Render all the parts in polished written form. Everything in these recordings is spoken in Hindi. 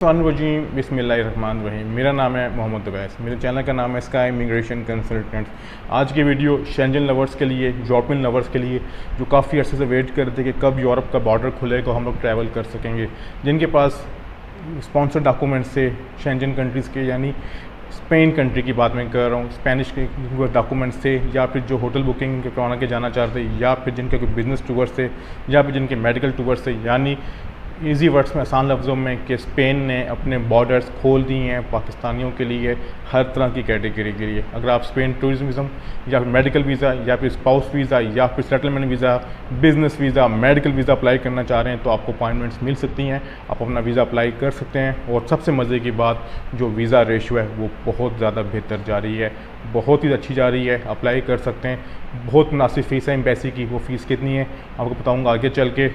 रजीम बिस्मिल्लाहिर्रहमानिर्रहीम। मेरा नाम है मोहम्मद अवैस। मेरे चैनल का नाम है स्काई इमिग्रेशन कंसल्टेंट्स। आज की वीडियो शेंजन लवर्स के लिए, यूरोपियन लवर्स के लिए जो काफ़ी अर्से से वेट कर रहे थे कि कब यूरोप का बॉर्डर खुलेगा, हम लोग ट्रैवल कर सकेंगे, जिनके पास स्पॉन्सर डॉक्यूमेंट्स से शेंजन कंट्रीज़ के, यानी स्पेन कंट्री की बात मैं कर रहा हूँ, स्पेनिश के डॉक्यूमेंट्स से, या फिर जो होटल बुकिंग के करवाना के जाना चाहते, या फिर जिनके कोई बिज़नेस टूर से, या फिर जिनके मेडिकल टूर से, यानी ईजी वर्ड्स में, आसान लफ्ज़ों में, कि स्पेन ने अपने बॉर्डर्स खोल दिए हैं पाकिस्तानियों के लिए, हर तरह की कैटेगरी के लिए। अगर आप स्पेन टूरिज्म वीज़ा या फिर मेडिकल वीज़ा या फिर स्पाउस वीज़ा या फिर settlement visa, business visa, medical visa apply करना चाह रहे हैं तो आपको अपॉइंटमेंट्स मिल सकती हैं, आप अपना वीज़ा अप्लाई कर सकते हैं। और सबसे मज़े की बात, जो वीज़ा रेशो है वो बहुत ज़्यादा बेहतर जा रही है, बहुत ही अच्छी जा रही है, अप्लाई कर सकते हैं। बहुत मुनासिब फ़ीस है एम्बेसी की। वो फ़ीस कितनी है आपको बताऊँगा आगे चल के।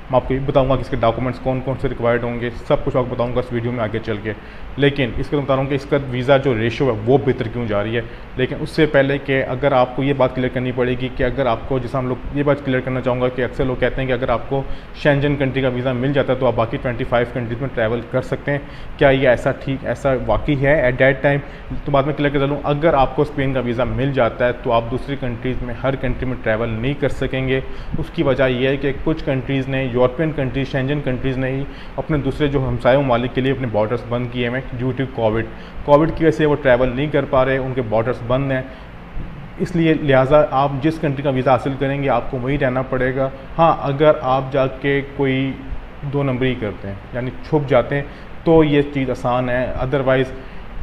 मैं आपको ये बताऊंगा कि इसके डॉक्यूमेंट्स कौन कौन से रिक्वायर्ड होंगे, सब कुछ आपको बताऊंगा इस वीडियो में आगे चल के। लेकिन इसके बता रहा हूँ कि इसका वीज़ा जो रेशो है वो बेहतर क्यों जा रही है। लेकिन उससे पहले कि अगर आपको ये बात क्लियर करनी पड़ेगी कि अगर आपको, जैसे हम लोग ये बात क्लियर करना चाहूँगा कि अक्सर लोग कहते हैं कि अगर आपको शेंजन कंट्री का वीज़ा मिल जाता है तो आप बाकी 25 कंट्रीज़ में ट्रैवल कर सकते हैं। क्या ये ऐसा वाकई है एट दैट टाइम? तो बाद में क्लियर कर चलूँ, अगर आपको स्पेन का वीज़ा मिल जाता है तो आप दूसरी कंट्रीज़ में, हर कंट्री में ट्रैवल नहीं कर सकेंगे। उसकी वजह यह है कि कुछ कंट्रीज़ ने, यूरोपियन कंट्रीज, शेंजन कंट्रीज़ ने ही अपने दूसरे जो हमसाय ममालिक के लिए अपने बॉर्डर्स बंद किए हैं ड्यू टू कोविड की वजह से वो ट्रैवल नहीं कर पा रहे, उनके बॉर्डर्स बंद हैं। इसलिए लिहाजा आप जिस कंट्री का वीज़ा हासिल करेंगे आपको वहीं रहना पड़ेगा। हाँ, अगर आप जाके कोई 2 नंबरी करते हैं, यानी छुप जाते हैं, तो ये चीज़ आसान है। अदरवाइज़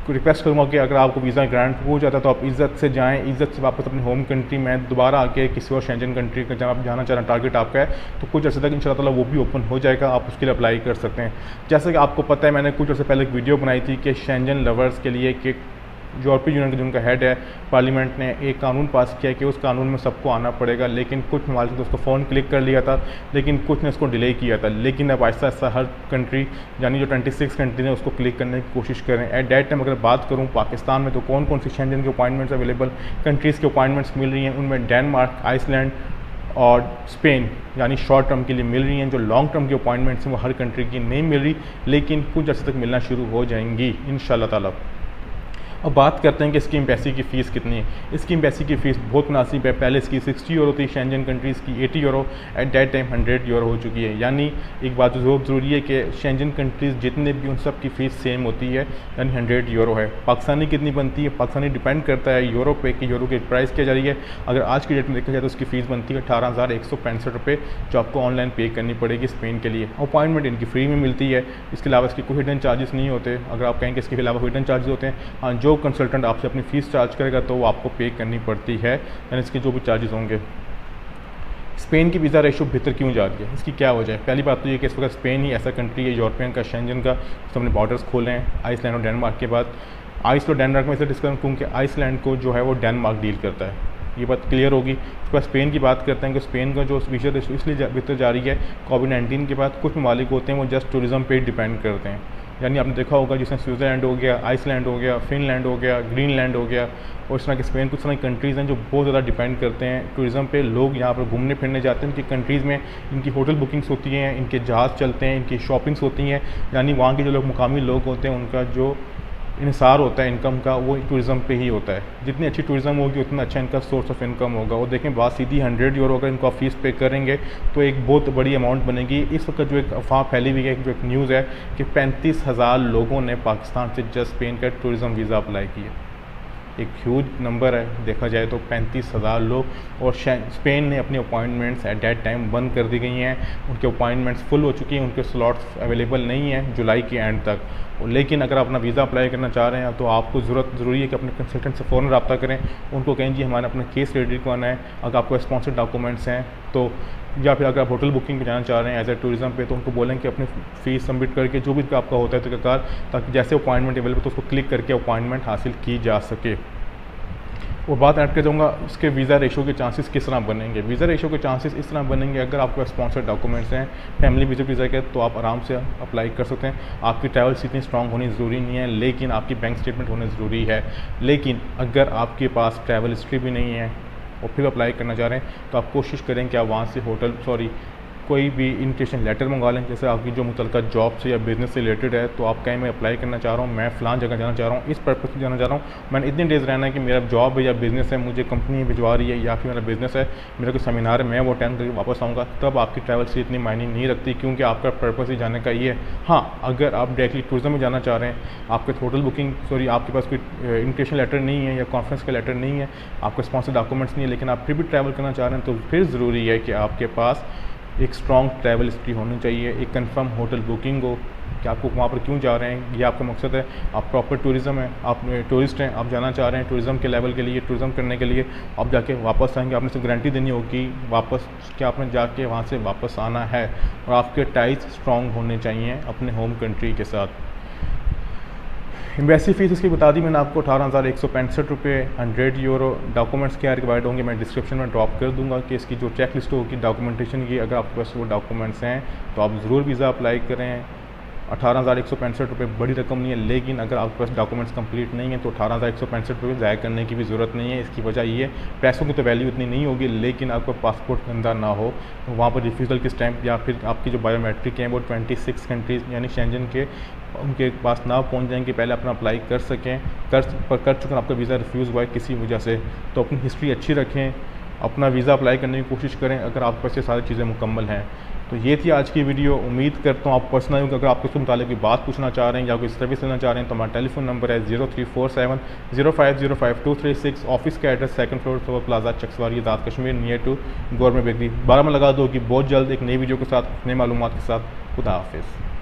रिक्वेस्ट करूँगा कि अगर आपको वीज़ा ग्रांट हो जाता है तो आप इज़्ज़त से जाएँ, इज़्ज़त से वापस अपनी होम कंट्री में दोबारा आके किसी और शेंजन कंट्री का जब आप जाना चाह रहे हैं, टारगेट आपका है, तो कुछ अर्से तक इंशाल्लाह ताला वो भी ओपन हो जाएगा, आप उसके लिए अप्लाई कर सकते हैं। जैसे कि आपको पता है, मैंने कुछ अर्से पहले एक वीडियो बनाई थी कि शेंजन लवर्स के लिए कि यूरोपीय यूनियन का जिनका हेड है, पार्लियामेंट ने एक कानून पास किया कि उस कानून में सबको आना पड़ेगा। लेकिन कुछ ममालिक ने उसको फ़ोन क्लिक कर लिया था, लेकिन कुछ ने उसको डिले किया था। लेकिन अब आहिस्ता आहिस्ता हर कंट्री, यानी जो 26 कंट्री ने, उसको क्लिक करने की कोशिश करें। एट दैट टाइम अगर बात करूँ पाकिस्तान में, तो कौन कौन सी शेंजन के अपॉइंटमेंट्स अवेलेबल, कंट्रीज़ के अपॉइंटमेंट्स मिल रही हैं, उनमें डेनमार्क, आइसलैंड और स्पेन, यानी शॉर्ट टर्म के लिए मिल रही हैं। जो लॉन्ग टर्म की अपॉइंटमेंट्स हैं वो हर कंट्री की नहीं मिल रही, लेकिन कुछ अर्से तक मिलना शुरू हो जाएंगी इंशाल्लाह ताला। अब बात करते हैं कि इसकी एम्बेसी की फ़ीस कितनी है। इसकी एम्बेसी की फ़ीस बहुत मुनासिब है। पहले इसकी 60 यूरो थी, शेंजन कंट्रीज़ की 80 euro, at that time 100 euro हो चुकी है। यानी एक बात जो ज़रूरी है कि शेंजन कंट्रीज़ जितने भी, उन सब की फ़ीस सेम होती है, यानी 100 यूरो है। पाकिस्तानी कितनी बनती है? पाकिस्तानी डिपेंड करता है यूरो पे कि यूरो की प्राइस क्या जा रही है। अगर आज की डेट में देखा जाए तो उसकी फ़ीस बनती है 18,165 रुपये, जो आपको ऑनलाइन पे करनी पड़ेगी स्पेन के लिए। अपॉइंटमेंट इनकी फ्री में मिलती है, इसके अलावा इसके कोई हिडन चार्जेस नहीं होते। अगर आप कहेंगे इसके अलावा हिडन चार्जेस होते हैं, हाँ, जो कंसल्टेंट आपसे अपनी फ़ीस चार्ज करेगा तो वो आपको पे करनी पड़ती है, यानी इसके जो भी चार्जेस होंगे। स्पेन की वीज़ा रेशो बेहतर क्यों जा रही है, इसकी क्या वजह है? पहली बात तो ये कि इस वक्त स्पेन ही ऐसा कंट्री है यूरोपियन का, शेंजन का, जिसने अपने बॉर्डर्स खोले हैं आइसलैंड और डेनमार्क के बाद। और डेनमार्क में इसे डिस्कस क्योंकि आइसलैंड को जो है वो डेनमार्क डील करता है, ये बात क्लियर होगी। उसके बाद स्पेन की बात करते हैं कि स्पेन का जो वीज़ा रेशो इसलिए बेहतर जा रही है, कोविड-19 के बाद कुछ ममालिक होते हैं वो जस्ट टूरिज़्म पे डिपेंड करते हैं। यानी आपने देखा होगा, जिसमें स्विट्ज़रलैंड हो गया, आइसलैंड हो गया, फिनलैंड हो गया, ग्रीनलैंड हो गया, और इस तरह के स्पेन, कुछ तरह की कंट्रीज़ हैं जो बहुत ज़्यादा डिपेंड करते हैं टूरिज़्म पे। लोग यहाँ पर घूमने फिरने जाते हैं, इनकी कंट्रीज़ में इनकी होटल बुकिंग्स होती हैं, इनके जहाज़ चलते हैं, इनकी शॉपिंग्स होती हैं। यानी वहाँ के जो लोग, मुकामी लोग होते हैं, उनका जो इन्हिसार होता है इनकम का, वो टूरिज़्म पे ही होता है। जितनी अच्छी टूरिज़्म होगी उतना अच्छा इनका सोर्स ऑफ इनकम होगा। और देखें, बात सीधी 100 यूरो अगर इनको आप फीस पे करेंगे तो एक बहुत बड़ी अमाउंट बनेगी। इस वक्त जो एक अफवाह फैली हुई है, जो एक न्यूज़ है कि 35,000 लोगों ने पाकिस्तान से जस्ट स्पेन का टूरिज़्म वीज़ा अप्लाई किया। एक ह्यूज नंबर है देखा जाए तो, 35,000 लोग। और स्पेन ने अपनी अपॉइंटमेंट्स एट दैट टाइम बंद कर दी गई हैं, उनके अपॉइंटमेंट्स फुल हो चुकी हैं, उनके स्लॉट्स अवेलेबल नहीं हैं जुलाई के एंड तक। लेकिन अगर अपना वीज़ा अप्लाई करना चाह रहे हैं तो आपको ज़रूरी है कि अपने कंसल्टेंट से फ़ौरन रब्ता करें, उनको कहें जी हमारा अपना केस रेडी करवाना है। अगर आपको स्पॉन्सर्ड डॉक्यूमेंट्स हैं तो, या फिर अगर आप होटल बुकिंग पे जाना चाह रहे हैं एज ए टूरिज़म पे, तो उनको बोलें कि अपनी फ़ीस सबमिट करके जो भी आपका होता है तरीक़ाकार, ताकि जैसे अपॉइंटमेंट अवेलेबल तो उसको क्लिक करके अपॉइंटमेंट हासिल की जा सके। और बात ऐड कर जाऊँगा, उसके वीज़ा रेशो के चांसेस किस तरह बनेंगे। वीज़ा रेशो के चांसेस इस तरह बनेंगे, अगर आपके स्पॉन्सर्ड डॉक्यूमेंट्स हैं, फैमिली विजिट वीज़ा के, तो आप आराम से अप्लाई कर सकते हैं। आपकी ट्रैवल इतनी स्ट्रॉन्ग होनी ज़रूरी नहीं है, लेकिन आपकी बैंक स्टेटमेंट होना ज़रूरी है। लेकिन अगर आपके पास ट्रैवल हिस्ट्री भी नहीं है और फिर अप्लाई करना चाह रहे हैं, तो आप कोशिश करें कि आप वहाँ से कोई भी इन्विटेशन लेटर मंगा लें, जैसे आपकी जो मुतलका जॉब से या बिज़नेस से रिलेटेड है, तो आप कहें मैं अप्लाई करना चाह रहा हूँ, मैं फ़लाँ जगह जाना चाह रहा हूँ, इस पर्पज़ से जाना चाह रहा हूँ, मैंने इतने डेज़ रहना है कि मेरा जॉब है या बिज़नेस है, मुझे कंपनी भिजवा रही है, या फिर मेरा बिज़नेस है, मेरा कोई सेमिनार है, मैं वो अटेंड करके वापस आऊँगा, तब आपकी ट्रैवल से इतनी मायने नहीं रखती, क्योंकि आपका पर्पज़ ही जाने का ये है। हाँ, अगर आप डायरेक्टली टूरिज्म में जाना चाह रहे हैं, आपके होटल बुकिंग आपके पास कोई इन्विटेशन लेटर नहीं है या कॉन्फ्रेंस का लेटर नहीं है, आपके स्पॉन्सर डॉक्यूमेंट्स नहीं है, लेकिन आप फिर भी ट्रैवल करना चाह रहे हैं, तो फिर ज़रूरी है कि आपके पास एक स्ट्रॉन्ग ट्रैवल हिस्ट्री होनी चाहिए, एक कंफर्म होटल बुकिंग हो कि आपको वहाँ पर क्यों जा रहे हैं, ये आपका मकसद है, आप प्रॉपर टूरिज़म है, आप टूरिस्ट हैं, आप जाना चाह रहे हैं टूरिज़म के लेवल के लिए, टूरिज़म करने के लिए, आप जाके वापस आएंगे, आपने सिर्फ गारंटी देनी होगी वापस कि आपने जाके वहाँ से वापस आना है, और आपके टाइज स्ट्रॉन्ग होने चाहिए अपने होम कंट्री के साथ। एम्बेसी फ़ीस इसकी बता दी मैंने आपको, 18,165 रुपये, 100 यूरो। डॉक्यूमेंट्स क्या रिक्वायर्ड होंगे मैं डिस्क्रिप्शन में ड्रॉप कर दूंगा कि इसकी जो चेक लिस्ट होगी डॉक्यूमेंटेशन की, अगर आपके पास वो डॉक्यूमेंट्स हैं तो आप ज़रूर वीज़ा अप्लाई करें। 18,165 रुपये बड़ी रकम नहीं है, लेकिन अगर आपके पास डॉक्यूमेंट्स कंप्लीट नहीं है तो 18,165 रुपये ज़ाया करने की भी ज़रूरत नहीं है। इसकी वजह ये पैसों की तो वैल्यू इतनी नहीं होगी, लेकिन आपका पासपोर्ट गंदा ना हो तो वहाँ पर रिफ्यूज़ल की स्टैंप या फिर आपकी जो बायोमेट्रिक हैं वो 26 कंट्रीज़ यानी शेंजन के उनके पास ना पहुँच जाएंगे, पहले अपना अप्लाई कर सकें, कर चुके आपका वीज़ा रिफ्यूज़ हुआ है किसी वजह से, तो अपनी हिस्ट्री अच्छी रखें, अपना वीज़ा अप्लाई करने की कोशिश करें अगर आपके पास ये सारी चीज़ें मुकम्मल हैं। तो ये थी आज की वीडियो। उम्मीद करता हूँ आप पर्सनली अगर आपको इसके मुताबिक कोई बात पूछना चाह रहे हैं या कोई सर्विस लेना चाह रहे हैं तो हमारा टेलीफोन नंबर है 03470505 ऑफिस का address 2nd floor Sowar plaza Chaksawari Azad Kashmir near to government bakery. 12 में लगा दो कि बहुत जल्द एक नई वीडियो के साथ नई मालूमात के साथ। खुदा हाफिज़।